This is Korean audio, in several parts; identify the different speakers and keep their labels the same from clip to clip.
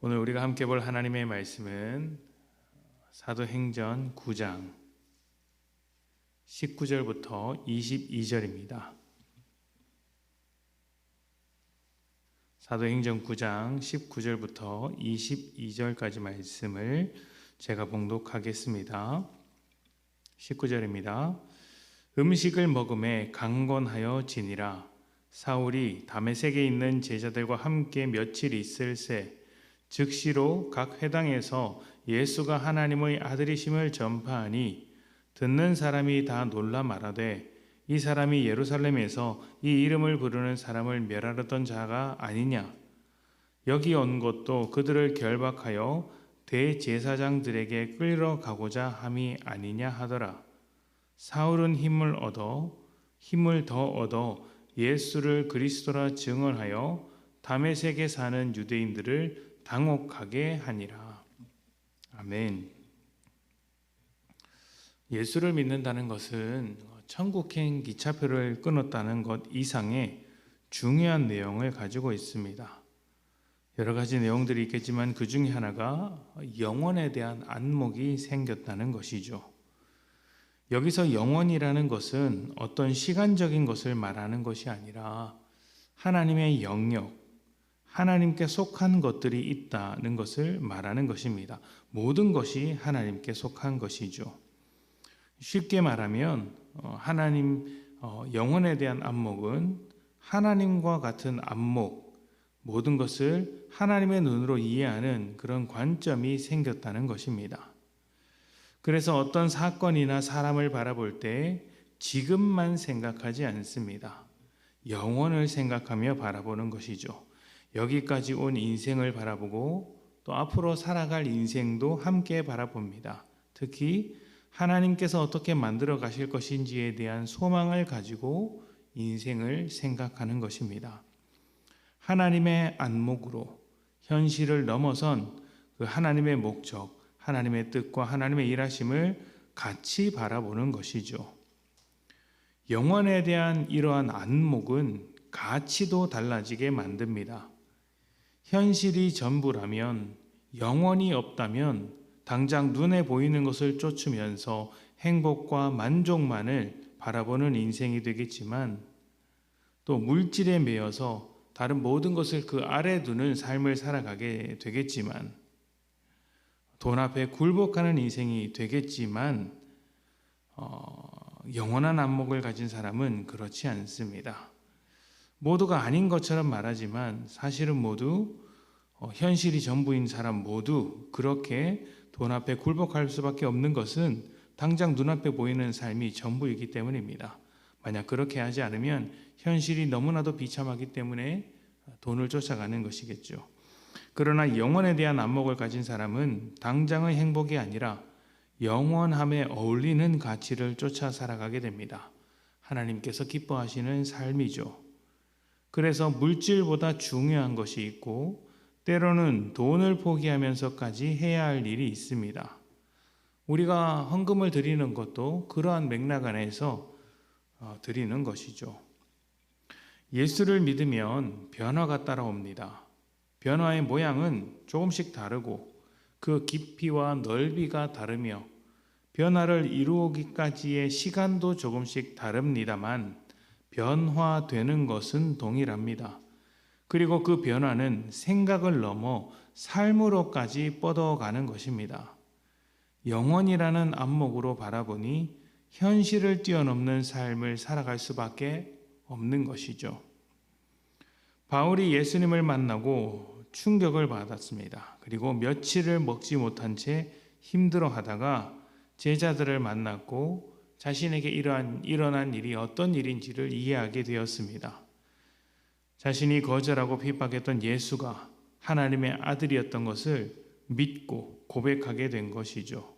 Speaker 1: 오늘 우리가 함께 볼 하나님의 말씀은 사도행전 9장 19절부터 22절입니다. 사도행전 9장 19절부터 22절까지 말씀을 제가 봉독하겠습니다. 19절입니다. 음식을 먹음에 강건하여 지니라. 사울이 다메섹에 있는 제자들과 함께 며칠 있을새 즉시로 각 회당에서 예수가 하나님의 아들이심을 전파하니 듣는 사람이 다 놀라 말하되 이 사람이 예루살렘에서 이 이름을 부르는 사람을 멸하려던 자가 아니냐. 여기 온 것도 그들을 결박하여 대제사장들에게 끌어가고자 함이 아니냐 하더라. 사울은 힘을 더 얻어 예수를 그리스도라 증언하여 다메섹에 사는 유대인들을 당혹하게 하니라. 아멘. 예수를 믿는다는 것은 천국행 기차표를 끊었다는 것 이상의 중요한 내용을 가지고 있습니다. 여러 가지 내용들이 있겠지만 그 중에 하나가 영원에 대한 안목이 생겼다는 것이죠. 여기서 영원이라는 것은 어떤 시간적인 것을 말하는 것이 아니라 하나님의 영역, 하나님께 속한 것들이 있다는 것을 말하는 것입니다. 모든 것이 하나님께 속한 것이죠. 쉽게 말하면 영혼에 대한 안목은 하나님과 같은 안목, 모든 것을 하나님의 눈으로 이해하는 그런 관점이 생겼다는 것입니다. 그래서 어떤 사건이나 사람을 바라볼 때 지금만 생각하지 않습니다. 영원을 생각하며 바라보는 것이죠. 여기까지 온 인생을 바라보고 또 앞으로 살아갈 인생도 함께 바라봅니다. 특히 하나님께서 어떻게 만들어 가실 것인지에 대한 소망을 가지고 인생을 생각하는 것입니다. 하나님의 안목으로 현실을 넘어선 그 하나님의 목적, 하나님의 뜻과 하나님의 일하심을 같이 바라보는 것이죠. 영원에 대한 이러한 안목은 가치도 달라지게 만듭니다. 현실이 전부라면, 영원이 없다면 당장 눈에 보이는 것을 쫓으면서 행복과 만족만을 바라보는 인생이 되겠지만 또 물질에 매여서 다른 모든 것을 그 아래 두는 삶을 살아가게 되겠지만 돈 앞에 굴복하는 인생이 되겠지만 영원한 안목을 가진 사람은 그렇지 않습니다. 모두가 아닌 것처럼 말하지만 사실은 모두 현실이 전부인 사람 모두 그렇게 돈 앞에 굴복할 수밖에 없는 것은 당장 눈앞에 보이는 삶이 전부이기 때문입니다. 만약 그렇게 하지 않으면 현실이 너무나도 비참하기 때문에 돈을 쫓아가는 것이겠죠. 그러나 영원에 대한 안목을 가진 사람은 당장의 행복이 아니라 영원함에 어울리는 가치를 쫓아 살아가게 됩니다. 하나님께서 기뻐하시는 삶이죠. 그래서 물질보다 중요한 것이 있고 때로는 돈을 포기하면서까지 해야 할 일이 있습니다. 우리가 헌금을 드리는 것도 그러한 맥락 안에서 드리는 것이죠. 예수를 믿으면 변화가 따라옵니다. 변화의 모양은 조금씩 다르고 그 깊이와 넓이가 다르며 변화를 이루기까지의 시간도 조금씩 다릅니다만 변화되는 것은 동일합니다. 그리고 그 변화는 생각을 넘어 삶으로까지 뻗어가는 것입니다. 영원이라는 안목으로 바라보니 현실을 뛰어넘는 삶을 살아갈 수밖에 없는 것이죠. 바울이 예수님을 만나고 충격을 받았습니다. 그리고 며칠을 먹지 못한 채 힘들어하다가 제자들을 만났고 자신에게 일어난 일이 어떤 일인지를 이해하게 되었습니다. 자신이 거절하고 핍박했던 예수가 하나님의 아들이었던 것을 믿고 고백하게 된 것이죠.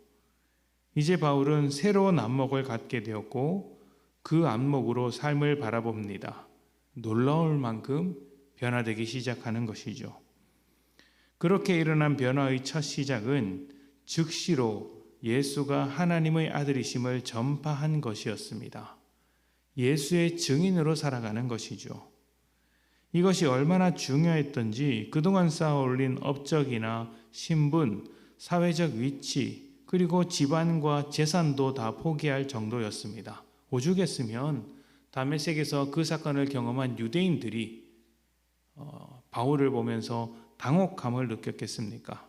Speaker 1: 이제 바울은 새로운 안목을 갖게 되었고 그 안목으로 삶을 바라봅니다. 놀라울 만큼 변화되기 시작하는 것이죠. 그렇게 일어난 변화의 첫 시작은 즉시로 예수가 하나님의 아들이심을 전파한 것이었습니다. 예수의 증인으로 살아가는 것이죠. 이것이 얼마나 중요했던지 그동안 쌓아 올린 업적이나 신분, 사회적 위치, 그리고 집안과 재산도 다 포기할 정도였습니다. 오죽했으면 다메섹에서 그 사건을 경험한 유대인들이 바울을 보면서 당혹함을 느꼈겠습니까?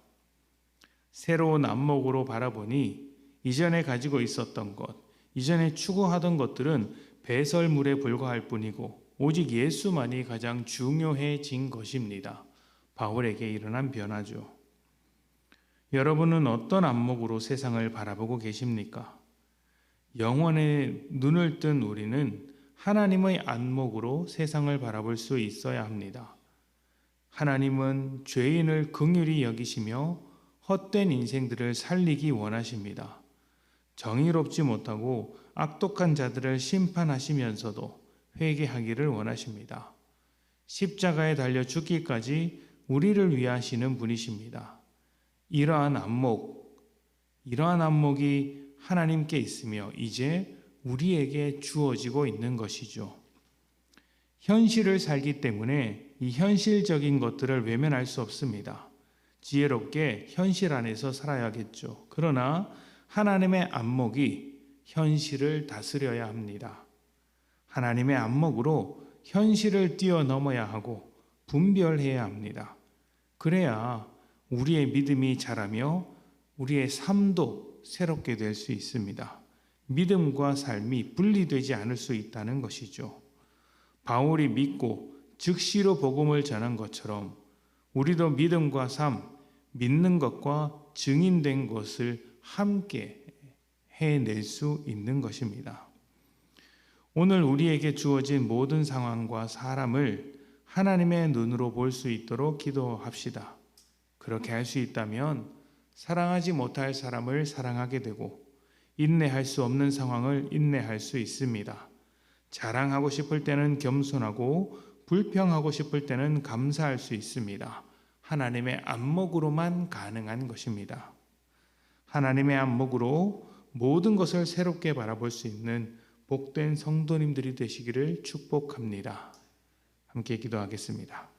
Speaker 1: 새로운 안목으로 바라보니 이전에 가지고 있었던 것, 이전에 추구하던 것들은 배설물에 불과할 뿐이고 오직 예수만이 가장 중요해진 것입니다. 바울에게 일어난 변화죠. 여러분은 어떤 안목으로 세상을 바라보고 계십니까? 영원에 눈을 뜬 우리는 하나님의 안목으로 세상을 바라볼 수 있어야 합니다. 하나님은 죄인을 긍휼히 여기시며 헛된 인생들을 살리기 원하십니다. 정의롭지 못하고 악독한 자들을 심판하시면서도 회개하기를 원하십니다. 십자가에 달려 죽기까지 우리를 위하시는 분이십니다. 이러한 안목이 하나님께 있으며 이제 우리에게 주어지고 있는 것이죠. 현실을 살기 때문에 이 현실적인 것들을 외면할 수 없습니다. 지혜롭게 현실 안에서 살아야겠죠. 그러나 하나님의 안목이 현실을 다스려야 합니다. 하나님의 안목으로 현실을 뛰어넘어야 하고 분별해야 합니다. 그래야 우리의 믿음이 자라며 우리의 삶도 새롭게 될 수 있습니다. 믿음과 삶이 분리되지 않을 수 있다는 것이죠. 바울이 믿고 즉시로 복음을 전한 것처럼 우리도 믿음과 삶, 믿는 것과 증인된 것을 함께 해낼 수 있는 것입니다. 오늘 우리에게 주어진 모든 상황과 사람을 하나님의 눈으로 볼 수 있도록 기도합시다. 그렇게 할 수 있다면 사랑하지 못할 사람을 사랑하게 되고 인내할 수 없는 상황을 인내할 수 있습니다. 자랑하고 싶을 때는 겸손하고 불평하고 싶을 때는 감사할 수 있습니다. 하나님의 안목으로만 가능한 것입니다. 하나님의 안목으로 모든 것을 새롭게 바라볼 수 있는 복된 성도님들이 되시기를 축복합니다. 함께 기도하겠습니다.